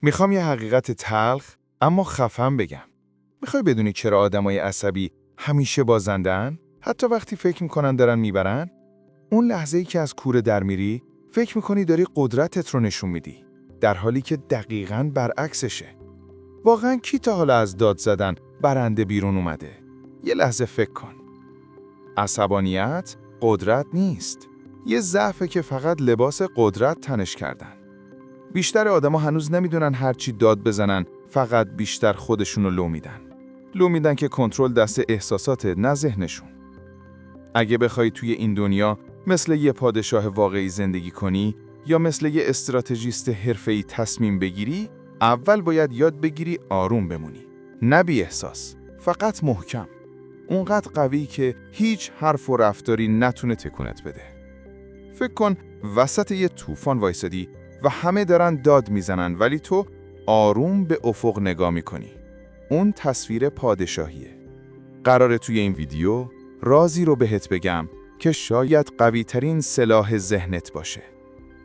میخوام یه حقیقت تلخ اما خفن بگم. میخوای بدونی چرا آدمای عصبی همیشه بازندن؟ حتی وقتی فکر میکنن دارن میبرن؟ اون لحظه‌ای که از کوره در میری، فکر میکنی داری قدرتت رو نشون میدی، در حالی که دقیقاً برعکسشه. واقعاً کی تا حالا از داد زدن برنده بیرون اومده؟ یه لحظه فکر کن. عصبانیت قدرت نیست. یه ضعفه که فقط لباس قدرت تنش کردن. بیشتر آدما هنوز نمیدونن هر چی داد بزنن فقط بیشتر خودشونو لو میدن. لو میدن که کنترل دست احساساته، نه ذهنشون. اگه بخوای توی این دنیا مثل یه پادشاه واقعی زندگی کنی یا مثل یه استراتژیست حرفه‌ای تصمیم بگیری، اول باید یاد بگیری آروم بمونی. نه بی احساس، فقط محکم. اونقدر قوی که هیچ حرف و رفتاری نتونه تکونت بده. فکر کن وسط یه طوفان وایسادی و همه دارن داد میزنن، ولی تو آروم به افق نگاه میکنی. اون تصویر پادشاهیه. قراره توی این ویدیو رازی رو بهت بگم که شاید قوی ترین سلاح ذهنت باشه.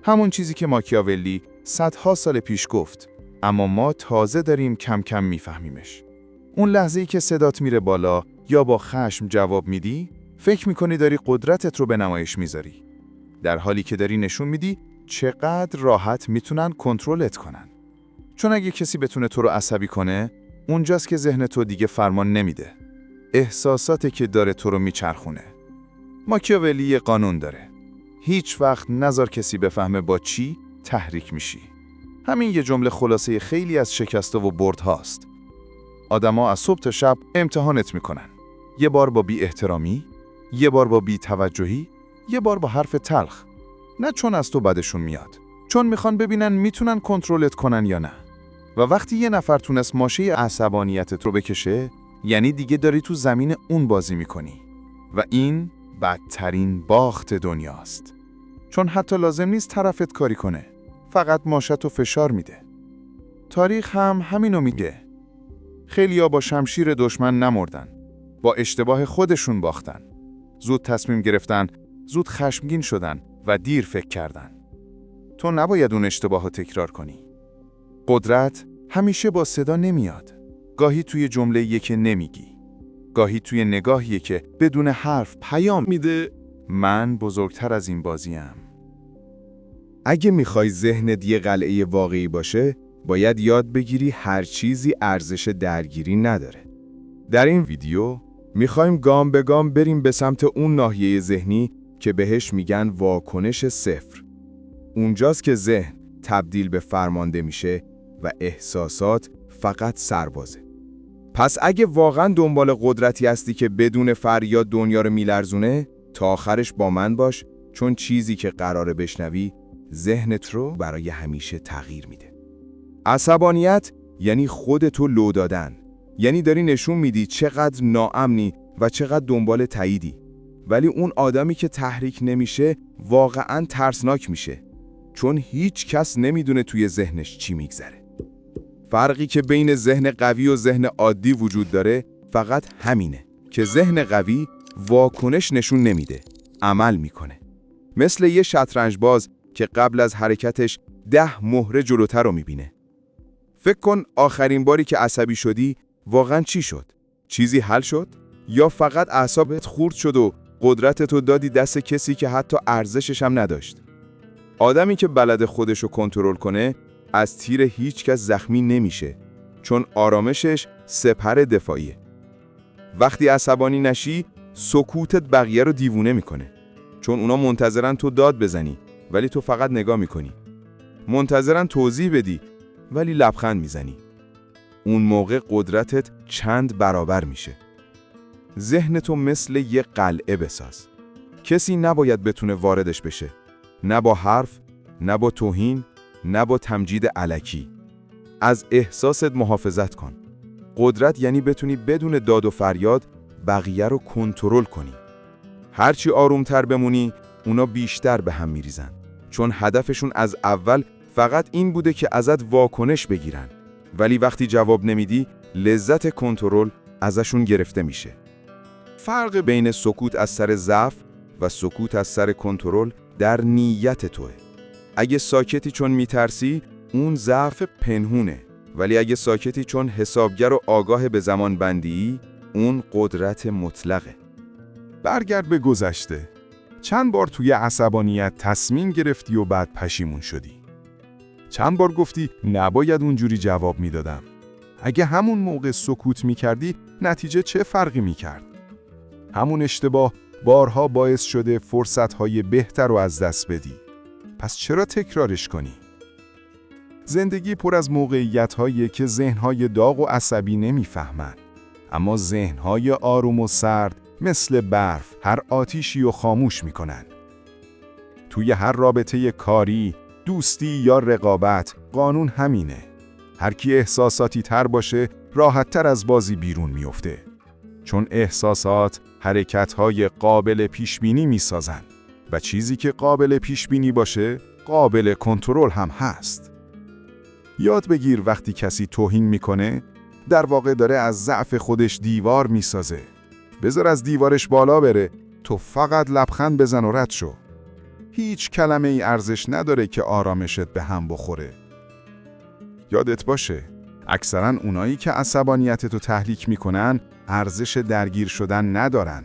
همون چیزی که ماکیاولی صدها سال پیش گفت، اما ما تازه داریم کم کم میفهمیمش. اون لحظه‌ای که صدات میره بالا یا با خشم جواب میدی، فکر میکنی داری قدرتت رو به نمایش میذاری، در حالی که داری نشون میدی چقدر راحت میتونن کنترلت کنن. چون اگه کسی بتونه تو رو عصبی کنه، اونجاست که ذهن تو دیگه فرمان نمیده. احساساته که داره تو رو میچرخونه. ماکیاولی یه قانون داره. هیچ وقت نذار کسی بفهمه با چی تحریک میشی. همین یه جمله خلاصه خیلی از شکست‌ها و بردهاست. آدما از صبح تا شب امتحانت میکنن. یه بار با بی احترامی، یه بار با بی توجهی، یه بار با حرف تلخ. نه چون از تو بدشون میاد، چون میخوان ببینن میتونن کنترلت کنن یا نه. و وقتی یه نفر تونست ماشه عصبانیتت رو بکشه، یعنی دیگه داری تو زمین اون بازی میکنی. و این بدترین باخت دنیاست. چون حتی لازم نیست طرفت کاری کنه، فقط ماشه‌تو فشار میده. تاریخ هم همینو میگه. خیلیا با شمشیر دشمن نمردن، با اشتباه خودشون باختن. زود تصمیم گرفتن، زود خشمگین شدن و دیر فکر کردن. تو نباید اون اشتباهو تکرار کنی. قدرت همیشه با صدا نمیاد. گاهی توی جمله‌ای که نمیگی. گاهی توی نگاهیه که بدون حرف پیام میده من بزرگتر از این بازیم. اگه میخوای ذهنت یه قلعه واقعی باشه، باید یاد بگیری هر چیزی ارزش درگیری نداره. در این ویدیو میخوایم گام به گام بریم به سمت اون ناحیه ذهنی که بهش میگن واکنش صفر. اونجاست که ذهن تبدیل به فرمانده میشه و احساسات فقط سربازه. پس اگه واقعا دنبال قدرتی هستی که بدون فریاد دنیا رو میلرزونه، تا آخرش با من باش، چون چیزی که قراره بشنوی ذهنت رو برای همیشه تغییر میده. عصبانیت یعنی خودتو لو دادن. یعنی داری نشون میدی چقدر ناامنی و چقدر دنبال تاییدی. ولی اون آدمی که تحریک نمیشه واقعا ترسناک میشه، چون هیچ کس نمیدونه توی ذهنش چی میگذره. فرقی که بین ذهن قوی و ذهن عادی وجود داره فقط همینه که ذهن قوی واکنش نشون نمیده، عمل میکنه. مثل یه شطرنج باز که قبل از حرکتش 10 مهره جلوتر رو میبینه. فکر کن آخرین باری که عصبی شدی واقعا چی شد؟ چیزی حل شد؟ یا فقط اعصابت خورد شد و قدرتتو دادی دست کسی که حتی ارزشش هم نداشت؟ آدمی که بلد خودشو کنترل کنه از تیر هیچ کس زخمی نمیشه، چون آرامشش سپر دفاعیه. وقتی عصبانی نشی، سکوتت بقیه رو دیوونه میکنه، چون اونا منتظرن تو داد بزنی ولی تو فقط نگاه میکنی. منتظرن توضیح بدی ولی لبخند میزنی. اون موقع قدرتت چند برابر میشه. ذهنتو مثل یه قلعه بساز. کسی نباید بتونه واردش بشه. نه با حرف، نه با توهین، نه با تمجید الکی. از احساست محافظت کن. قدرت یعنی بتونی بدون داد و فریاد بقیه رو کنترل کنی. هرچی آرومتر بمونی، اونا بیشتر به هم میریزن. چون هدفشون از اول فقط این بوده که ازت واکنش بگیرن. ولی وقتی جواب نمیدی، لذت کنترل ازشون گرفته میشه. فرق بین سکوت از سر ضعف و سکوت از سر کنترل در نیت توئه. اگه ساکتی چون میترسی، اون ضعف پنهونه، ولی اگه ساکتی چون حسابگر و آگاه به زمان بندی، اون قدرت مطلقه. برگرد به گذشته. چند بار توی عصبانیت تصمیم گرفتی و بعد پشیمون شدی؟ چند بار گفتی نباید اونجوری جواب میدادم؟ اگه همون موقع سکوت میکردی نتیجه چه فرقی میکرد؟ همون اشتباه بارها باعث شده فرصتهای بهتر رو از دست بدی. پس چرا تکرارش کنی؟ زندگی پر از موقعیت‌هایی که ذهن‌های داغ و عصبی نمیفهمن. اما ذهن‌های آروم و سرد مثل برف هر آتیشی رو خاموش میکنن. توی هر رابطه کاری، دوستی یا رقابت، قانون همینه. هر کی احساساتی تر باشه، راحت تر از بازی بیرون میفته. چون احساسات حرکت‌های قابل پیشبینی میسازن و چیزی که قابل پیشبینی باشه، قابل کنترل هم هست. یاد بگیر وقتی کسی توهین میکنه، در واقع داره از ضعف خودش دیوار میسازه. بذار از دیوارش بالا بره، تو فقط لبخند بزن و رد شو. هیچ کلمه ای ارزش نداره که آرامشت به هم بخوره. یادت باشه، اکثراً اونایی که عصبانیتتو تهلیک میکنن، ارزش درگیر شدن ندارن.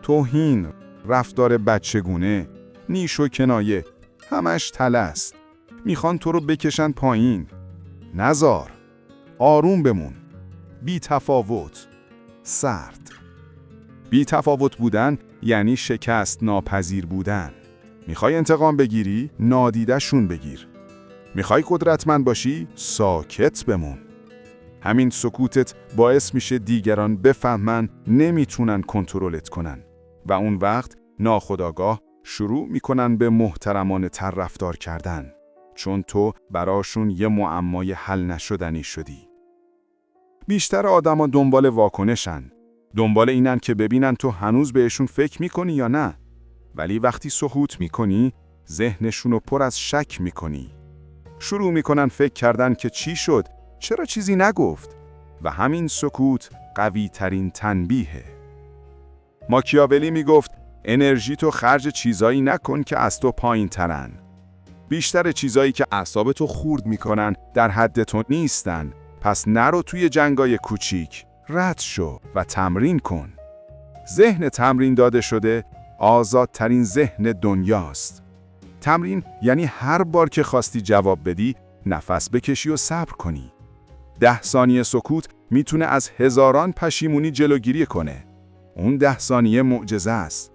توهین، رفتار بچگونه، نیش و کنایه، همش تله است. میخوان تو رو بکشن پایین. نزار. آروم بمون. بی تفاوت. سرد. بی تفاوت بودن یعنی شکست ناپذیر بودن. میخوای انتقام بگیری؟ نادیده‌شون بگیر. میخوای قدرتمند باشی؟ ساکت بمون. همین سکوتت باعث میشه دیگران بفهمن نمیتونن کنترلت کنن و اون وقت ناخودآگاه شروع میکنن به محترمانه تر رفتار کردن، چون تو براشون یه معمای حل نشدنی شدی. بیشتر آدما دنبال واکنشن، دنبال اینن که ببینن تو هنوز بهشون فکر میکنی یا نه. ولی وقتی سکوت میکنی، ذهنشون رو پر از شک میکنی. شروع میکنن فکر کردن که چی شد؟ چرا چیزی نگفت؟ و همین سکوت قوی ترین تنبیهه. ماکیاولی میگفت انرژی تو خرج چیزایی نکن که از تو پایین ترن. بیشتر چیزایی که اعصابتو خورد میکنن در حد تو نیستن. پس نرو توی جنگای کوچیک، رد شو و تمرین کن. ذهن تمرین داده شده آزادترین ذهن دنیاست. تمرین یعنی هر بار که خواستی جواب بدی، نفس بکشی و صبر کنی. 10 ثانیه سکوت میتونه از هزاران پشیمونی جلوگیری کنه. اون 10 ثانیه معجزه است.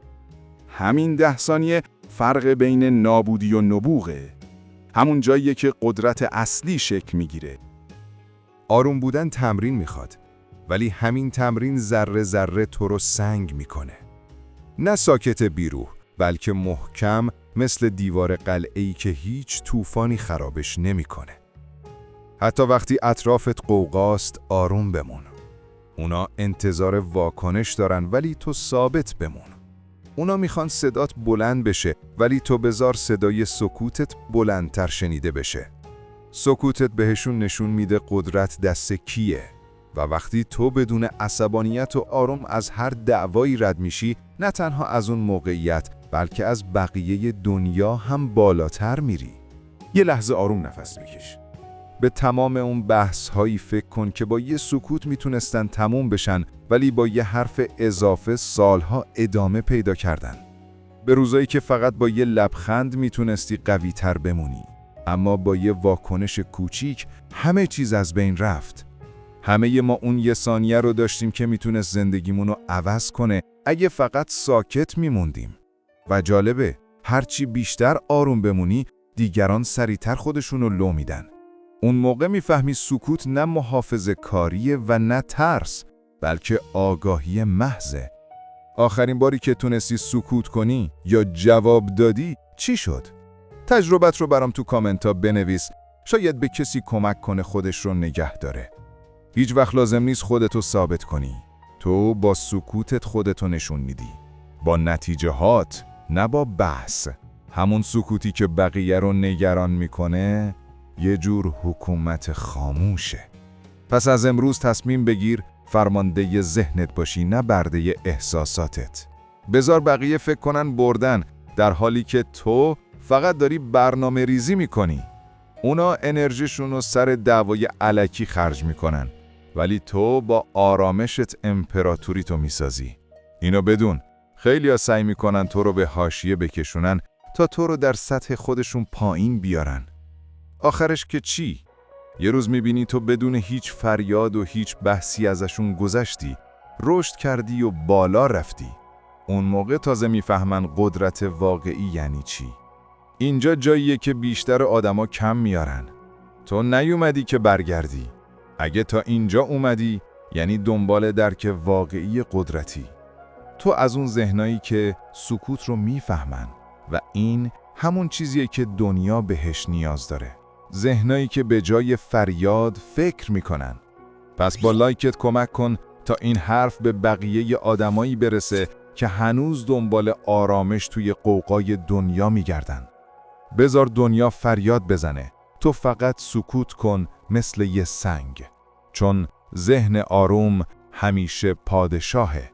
همین 10 ثانیه فرق بین نابودی و نبوغه. همون جاییه که قدرت اصلی شکل میگیره. آروم بودن تمرین میخواد، ولی همین تمرین ذره ذره تو رو سنگ میکنه. نه ساکت بیروح، بلکه محکم مثل دیوار قلعه‌ای که هیچ طوفانی خرابش نمیکنه. حتی وقتی اطرافت قوقاست، آروم بمون. اونا انتظار واکنش دارن، ولی تو ثابت بمون. اونا میخوان صدات بلند بشه، ولی تو بذار صدای سکوتت بلندتر شنیده بشه. سکوتت بهشون نشون میده قدرت دست کیه. و وقتی تو بدون عصبانیت و آروم از هر دعوایی رد میشی، نه تنها از اون موقعیت، بلکه از بقیه دنیا هم بالاتر میری. یه لحظه آروم نفس بکش. به تمام اون بحث هایی فکر کن که با یه سکوت میتونستن تموم بشن، ولی با یه حرف اضافه سالها ادامه پیدا کردن. به روزایی که فقط با یه لبخند میتونستی قوی تر بمونی، اما با یه واکنش کوچیک همه چیز از بین رفت. همه ما اون یه ثانیه رو داشتیم که میتونست زندگیمون رو عوض کنه اگه فقط ساکت میموندیم. و جالبه، هرچی بیشتر آروم بمونی، دیگران سریعتر خودشون رو لو میدن. اون موقع میفهمی سکوت نه محافظه کاریه و نه ترس، بلکه آگاهی محضه. آخرین باری که تونستی سکوت کنی یا جواب دادی چی شد؟ تجربت رو برام تو کامنت ها بنویس، شاید به کسی کمک کنه خودش رو نگه داره. هیچ وقت لازم نیست خودتو ثابت کنی. تو با سکوتت خودتو نشون میدی. با نتیجهات، نه با بحث. همون سکوتی که بقیه رو نگران میکنه یه جور حکومت خاموشه. پس از امروز تصمیم بگیر فرمانده ذهنت باشی، نه برده احساساتت. بذار بقیه فکر کنن بردن، در حالی که تو فقط داری برنامه ریزی میکنی. اونا انرژیشون رو سر دعوای الکی خرج میکنن، ولی تو با آرامشت امپراتوری تو میسازی. اینو بدون، خیلیا سعی میکنن تو رو به حاشیه بکشونن تا تو رو در سطح خودشون پایین بیارن. آخرش که چی؟ یه روز میبینی تو بدون هیچ فریاد و هیچ بحثی ازشون گذشتی، رشد کردی و بالا رفتی. اون موقع تازه میفهمن قدرت واقعی یعنی چی. اینجا جاییه که بیشتر آدما کم میارن. تو نیومدی که برگردی. اگه تا اینجا اومدی، یعنی دنبال درک واقعی قدرتی. تو از اون ذهنایی که سکوت رو میفهمن و این همون چیزیه که دنیا بهش نیاز داره. ذهنایی که به جای فریاد فکر میکنن. پس با لایکت کمک کن تا این حرف به بقیه آدمایی برسه که هنوز دنبال آرامش توی قوقای دنیا میگردن. بذار دنیا فریاد بزنه. تو فقط سکوت کن مثل یه سنگ. چون ذهن آروم همیشه پادشاهه.